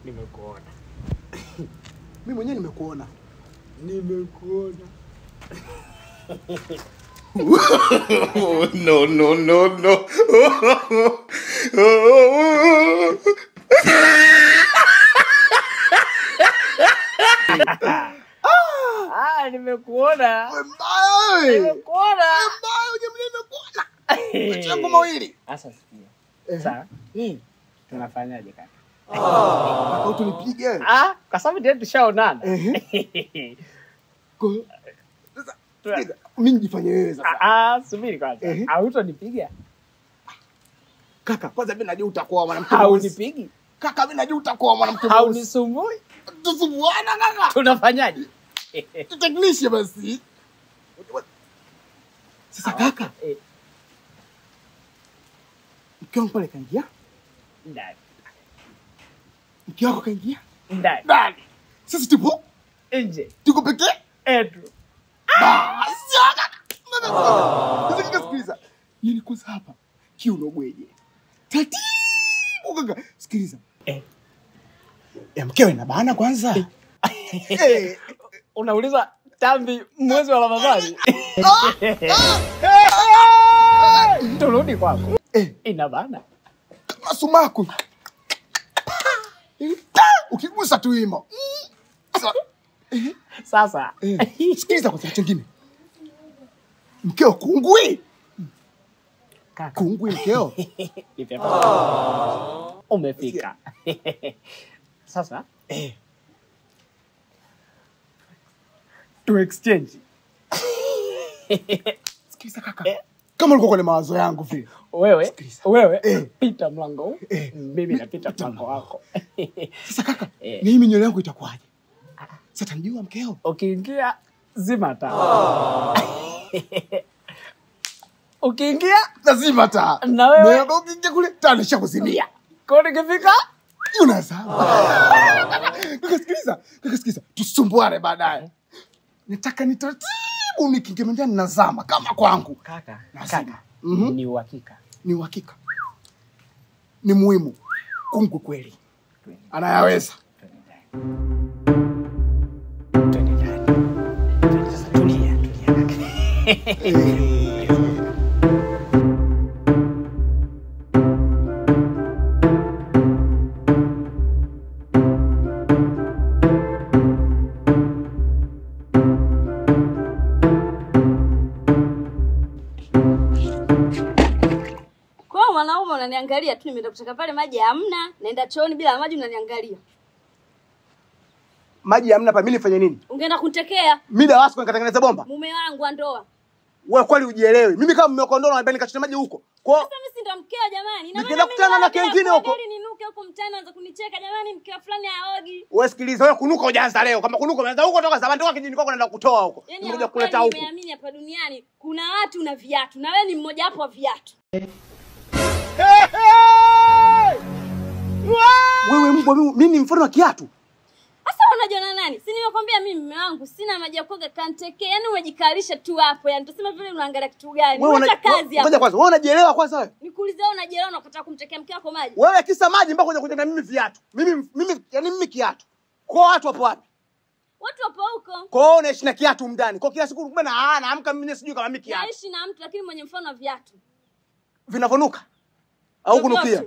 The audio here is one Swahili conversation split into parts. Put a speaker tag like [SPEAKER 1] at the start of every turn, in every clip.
[SPEAKER 1] Nimekuona.
[SPEAKER 2] Mimi mwenyewe nimekuona.
[SPEAKER 3] No.
[SPEAKER 1] Nimekuona.
[SPEAKER 2] Mbaya.
[SPEAKER 1] Nimekuona.
[SPEAKER 2] Mbaya nimekuona. Changu mawili.
[SPEAKER 1] Sasa sikia. Sawa. Tunafanyaje kaka?
[SPEAKER 2] Kaka utunipige.
[SPEAKER 1] Kwa sababu ndio tushaonana.
[SPEAKER 2] Sasa mimi nijifanye wewe sasa.
[SPEAKER 1] Subiri kwanza. Hautonipiga?
[SPEAKER 2] Kaka, kwanza mimi najua utakuwa mwanamke.
[SPEAKER 1] Haunipigi?
[SPEAKER 2] Kaka, mimi najua utakuwa mwanamke.
[SPEAKER 1] Haunisumbui?
[SPEAKER 2] Tusumbuana kaka.
[SPEAKER 1] Tunafanyaje?
[SPEAKER 2] Tuteknishe basi. Sasa kaka. Mke wangu pale kaingia?
[SPEAKER 1] Ndani.
[SPEAKER 2] Mke wako kaingia?
[SPEAKER 1] Ndani.
[SPEAKER 2] Sisi tupo
[SPEAKER 1] nje.
[SPEAKER 2] Tuko pekee?
[SPEAKER 1] Edu.
[SPEAKER 2] Sikiliza. Yeye kwanza hapa. Kiuno bweje. Tatibu kaka. Sikiliza. Mkeo ina bana kwanza.
[SPEAKER 1] Unauliza tambi mwezi wa Ramadhani. Turudi kwako. Ina bana.
[SPEAKER 2] Kama sumaku. Ukigusa tu himo.
[SPEAKER 1] Sasa.
[SPEAKER 2] Sikiliza kwa kitu kingine. Mkeo kungwi.
[SPEAKER 1] Kaka.
[SPEAKER 2] Kungwi mkeo.
[SPEAKER 1] Umefika. Sasa. To exchange.
[SPEAKER 2] Sikiliza kaka. Kama ulikuwa kwenye mawazo yangu vile.
[SPEAKER 1] Wewe pita mlango huu. Mimi napita mlango wako.
[SPEAKER 2] Sasa kaka, na hii minyole yangu itakuwaje? Sasa nijua mkeo.
[SPEAKER 1] Ukiingia zima taa. Ukiingia
[SPEAKER 2] lazima taa.
[SPEAKER 1] Na wewe
[SPEAKER 2] ukiingia kule taa nishakuzimia.
[SPEAKER 1] Kwa nikifika
[SPEAKER 2] unazama. Kaka sikiliza. Tusumbuane baadaye. Nataka nitaratibu nikingemwambia ninazama kama kwangu.
[SPEAKER 1] Kaka. Ni uhakika.
[SPEAKER 2] Ni muhimu. Kungwi kweli. Anayaweza.
[SPEAKER 1] Tulia.
[SPEAKER 4] Mwanaume unaniangalia tu, nimeenda kucheka pale maji hamna, naenda chooni bila maji unaniangalia.
[SPEAKER 2] Maji hamna pa mimi nifanye nini?
[SPEAKER 4] Ungeenda kunitekea.
[SPEAKER 2] Mimi dawasco nikatengeneza bomba.
[SPEAKER 4] Mume wangu wa ndoa.
[SPEAKER 2] Wewe kweli ujielewi. Mimi kama mume wako ndoa na nikachota maji huko. Kwa
[SPEAKER 4] sasa mimi si ndo mkeo jamani.
[SPEAKER 2] Nikaenda kukutana na kengine huko.
[SPEAKER 4] Ili ninuke huko mtaani anza kunicheka jamani, mkeo fulani haogi.
[SPEAKER 2] Wewe sikiliza, wewe kunuka hujaanza leo. Kama kunuka umeanza huko toka zamani, toka kijini kwako naenda kutoa huko.
[SPEAKER 4] Nimekuja kuleta huko. Nimeamini hapa duniani kuna watu na viatu na wewe ni mmoja wapo wa viatu.
[SPEAKER 2] Wewe mbwa mimi ni mfano wa kiatu.
[SPEAKER 4] Sasa unajua na nani? Si nimekwambia mimi mume wangu sina maji ya kuoga kantekea. Yaani umejikalisha tu hapo. Yaani tuseme vile unaangalia kitu gani? Unaacha kazi hapo.
[SPEAKER 2] Ngoja kwanza, wewe unajielewa kwanza wewe?
[SPEAKER 4] Nikuulize wewe unajielewa unakataa kumtekea mke wako maji?
[SPEAKER 2] Wewe kisa maji mpaka kuja na mimi viatu. Mimi kiatu. Kwa watu hapo wapi?
[SPEAKER 4] Watu hapo huko.
[SPEAKER 2] Kwa hiyo unaishi na kiatu mndani. Kwa kila siku kumbe naamka mimi sijui kama mimi kiatu.
[SPEAKER 4] Naishi na mtu lakini mwenye mfano wa viatu.
[SPEAKER 2] Vinavonuka? Au kunukia?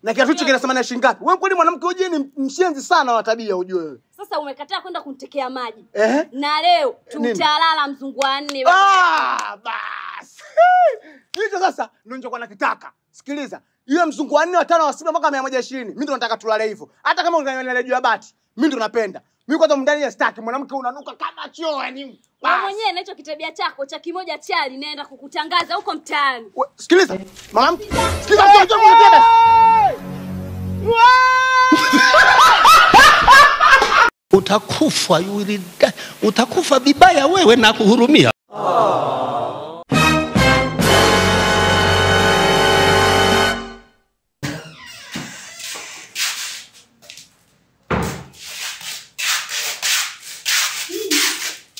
[SPEAKER 2] Na kiatu hicho kinasema na shilingi ngapi? Wewe kwani mwanamke uje ni mshenzi sana wa tabia ujue wewe.
[SPEAKER 4] Sasa umekataa kwenda kunitekea maji. Na leo tutalala mzungu wa 4
[SPEAKER 2] basi. Hicho sasa ndio nilichokuwa nakitaka. Sikiliza. Yule mzungu wa 4 wa 5 wa 6 mpaka 120. Mimi ndo nataka tulale hivyo. Hata kama unaniangalia juu ya bati, mimi ndo napenda. Mimi kwanza mndani ya staki mwanamke unanuka kama choo yani.
[SPEAKER 4] Wewe mwenyewe na hicho kitabia chako cha kimoja chali naenda kukutangaza huko mtaani.
[SPEAKER 2] Sikiliza. Mwanamke. Sikiliza mtoto wangu.
[SPEAKER 3] Utakufa vibaya wewe na kuhurumia.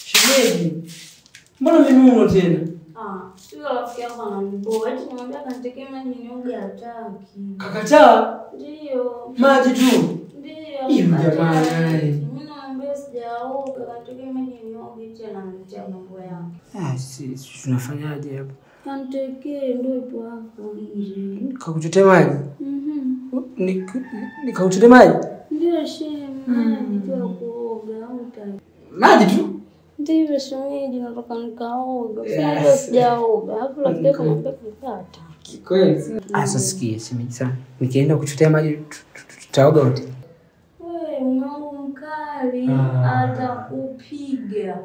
[SPEAKER 5] Shemeji. Mbona mimi umo tena?
[SPEAKER 4] Sio rafiki yako ananiboa. Eti nimwambia kanitekee maji nioge hataki.
[SPEAKER 5] Kakataa?
[SPEAKER 4] Ndio.
[SPEAKER 5] Maji tu.
[SPEAKER 4] Ndio.
[SPEAKER 5] Hiyo jamani.
[SPEAKER 4] Mimi naambia sijaoga, kanitekee maji nioge tena ananiletea mambo yake.
[SPEAKER 5] Si tunafanyaje hapo?
[SPEAKER 4] Kanitekee ndio ipo hapo nje.
[SPEAKER 5] Kakuchotea maji? Nikakuchotea maji?
[SPEAKER 4] Ndio maji tu kuoga au utaki.
[SPEAKER 5] Maji tu?
[SPEAKER 4] Ndio shemeji nataka nikaoga. Sasa sijaoga. Hapo rafiki kama mpepata.
[SPEAKER 5] Kweli. Sasa sikia shemeji sana. Nikienda kuchotea maji tutaoga wote.
[SPEAKER 4] Wewe mwanangu mkali atakupiga.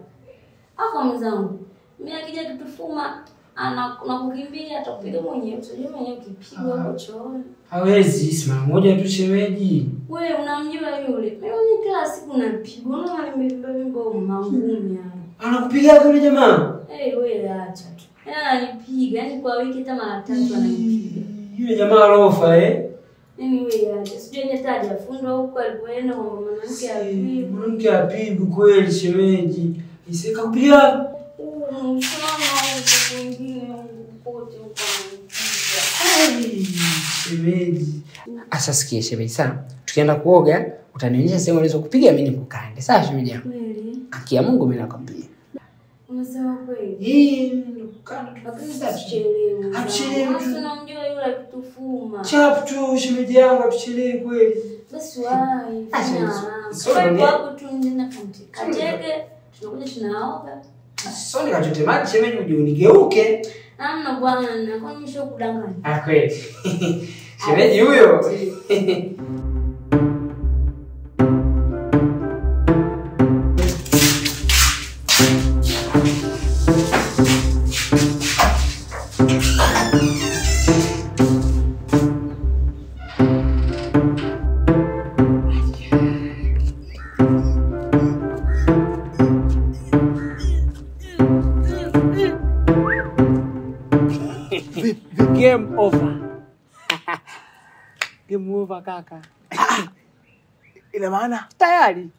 [SPEAKER 4] Aka mzangu. Mimi akija kitufuma anakukimbia atakupiga mwenyewe. Unajua mwenyewe ukipigwa hapo chooni.
[SPEAKER 5] Hawezi simama moja tu shemeji.
[SPEAKER 4] Wewe unamjua yule. Mimi kila siku napigwa. Unaona nimebeba mangumi haya.
[SPEAKER 5] Anakupiga yule jamaa?
[SPEAKER 4] Wewe acha tu. Ananipiga, yani kwa wiki hata mara 3 ananipiga.
[SPEAKER 5] Yule jamaa rofa
[SPEAKER 4] Yaani wewe acha. Sijui nyetaje afundwa huko alipoenda kwa mwanamke apigwe.
[SPEAKER 5] Mwanamke apigwe kweli shemeji. Isika kupiga. Shemeji. Asa sikia shemeji sana. Tukienda kuoga, utanionyesha sehemu alizokupiga mimi nikukande. Sawa shemeji yangu?
[SPEAKER 4] Kweli.
[SPEAKER 5] Akia Mungu mimi nakwambia.
[SPEAKER 4] Unasema kweli?
[SPEAKER 5] Nikukande
[SPEAKER 4] Kabisa tuchelewe.
[SPEAKER 5] Achelewe.
[SPEAKER 4] Tunamjua yule kitufuma.
[SPEAKER 5] Chap tu shemeji yangu atuchelewe kweli.
[SPEAKER 4] Basi wahi.
[SPEAKER 5] Sio
[SPEAKER 4] hapo tu nje na kateke. Tunakuja tunaoga.
[SPEAKER 5] Sio nikachote maji shemeji uje unigeuke.
[SPEAKER 4] Hamna bwana, kwa nini kudanganya?
[SPEAKER 5] Kweli. Shemeji huyo.
[SPEAKER 1] Game over. Game over kaka.
[SPEAKER 2] Ina maana
[SPEAKER 1] Tayari.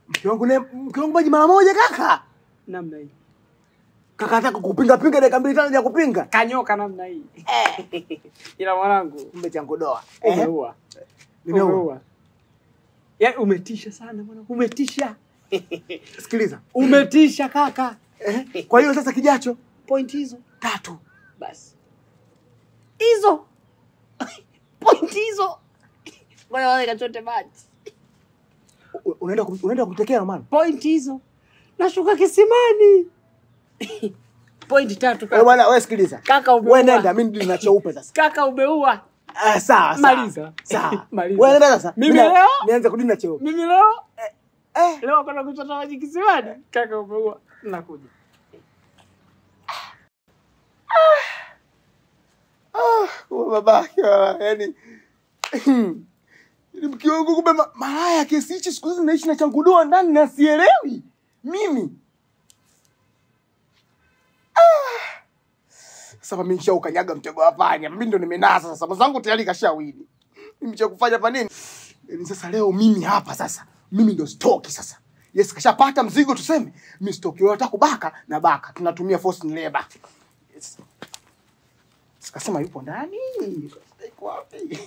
[SPEAKER 2] Mke wangu maji mara moja kaka.
[SPEAKER 1] Namna hii.
[SPEAKER 2] Kaka nataka kupinga dakika 2-5 ya kupinga.
[SPEAKER 1] Kanyoka namna hii. Ila mwanangu,
[SPEAKER 2] Kumbe changu doa.
[SPEAKER 1] umeua.
[SPEAKER 2] Nimeua.
[SPEAKER 1] Yaani umetisha sana mwanangu. Umetisha.
[SPEAKER 2] Sikiliza.
[SPEAKER 1] Umetisha kaka.
[SPEAKER 2] Kwa hiyo sasa kijacho
[SPEAKER 1] Point hizo
[SPEAKER 2] 3.
[SPEAKER 1] basi. Hizo. Point hizo. Bwana wale kachote maji.
[SPEAKER 2] Unaenda kutekea maana.
[SPEAKER 1] Point hizo. Nashuka kisimani. Point 3 kaka.
[SPEAKER 2] Wewe bwana wewe sikiliza.
[SPEAKER 1] Kaka umeua.
[SPEAKER 2] Wewe nenda mimi ndio ninachoupe sasa.
[SPEAKER 1] Kaka umeua.
[SPEAKER 2] Sawa.
[SPEAKER 1] Maliza.
[SPEAKER 2] Sawa.
[SPEAKER 1] Maliza.
[SPEAKER 2] Wewe nenda sasa.
[SPEAKER 1] Mimi leo
[SPEAKER 2] nianze kudina cheupe.
[SPEAKER 1] Mimi leo leo kuna kuchota maji kisimani. Kaka umeua. Nakuja.
[SPEAKER 2] Babake yani mke wangu kumbe malaya kiasi hichi siku hizi naishi na changudoa ndani na sielewi mimi. Sasa mimi nishaukanyaga mtego wa panya. Mimi ndo nimenasa sasa. Mzangu tayari kashawini. Mimi cha kufanya hapa nini? Yaani sasa leo mimi hapa sasa. Mimi ndo stoki sasa. Yes, kashapata mzigo tuseme. Mimi stoki wewe unataka kubaka na baka. Tunatumia force labor. Yes. Sikasema yupo ndani. Iko wapi?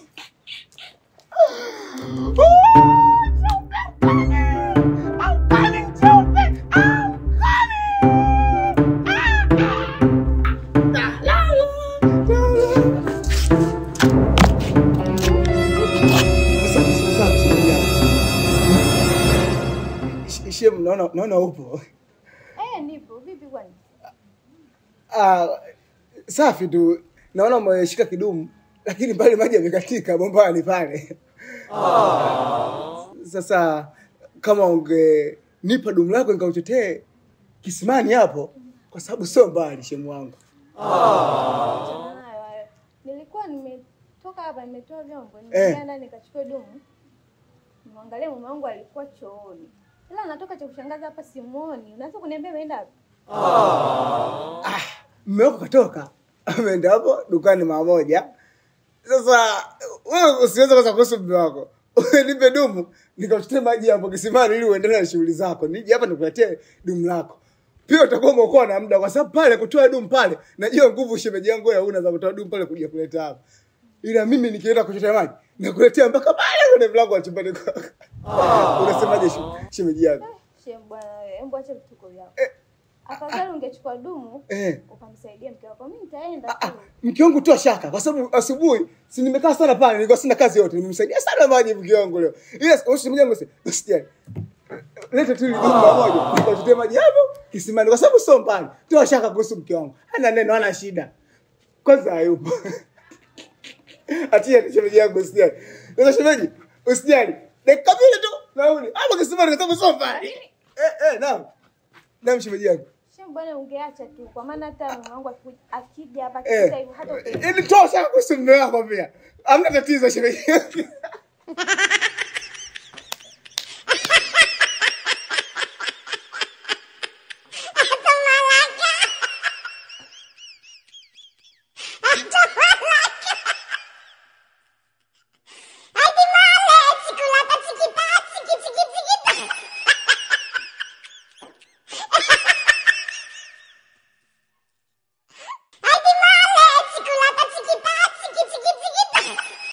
[SPEAKER 2] Naona upo.
[SPEAKER 6] Nipo. Vipi kwani?
[SPEAKER 2] Safi tu. Naona umeshika kidumu lakini pale maji yamekatika bombani pale. Sasa kama ungenipa dumu lako nikauchotee kisimani hapo kwa sababu sio mbali shemu wangu.
[SPEAKER 6] Nilikuwa nimetoka hapa nimetoa vyombo, nikaenda ndani nikachukua dumu. Muangalia mume wangu alikuwa chooni. Ila natoka cha kushangaza hapa simuoni. Unaweza kuniambia ameenda wapi?
[SPEAKER 2] Mume wako katoka. Ameenda hapo dukani mara moja. Sasa wewe usiweze kukosa kuhusu mume wako. Nipe dumu, nikachote maji hapo kisimani ili uendelee na shughuli zako. Nije hapa nikuletee dumu lako. Pia utakuwa umeokoa na muda kwa sababu pale kutoa dumu pale, najua nguvu shemeji yangu wewe huna za kutoa dumu pale kuja kuleta hapa. Ila mimi nikienda kuchota maji, nakuletea mpaka pale kwenye mlango wa chumbani kwako. Unasemaje shemeji yangu?
[SPEAKER 6] Shem bwana, hebu acha vituko vyako. Afadhali ungechukua dumu ukamsaidia mke wako. Mimi nitaenda tu.
[SPEAKER 2] Mke wangu toa shaka kwa sababu asubuhi si nimekaa sana pale, nilikuwa sina kazi yote, nimemsaidia sana maji mke wangu leo. Ila shemeji yangu usijali. Leta tu dumu moja, nikachote maji hapo kisimani kwa sababu sio mbali. Toa shaka kuhusu mke wangu. Hana neno, hana shida. Kwanza hayupo. Atia shemeji yangu usijali. Sasa shemeji, usijali. Dakika mbili tu nauli. Hapo kisimani kwa sababu sio mbali. Naam. Naam shemeji yangu.
[SPEAKER 6] Shem bwana, ungeacha tu kwa maana hata mume wangu akija hapa kisa hivyo hata
[SPEAKER 2] Ili tosha kuhusu mume wako pia. Hamna tatizo shemeji yangu.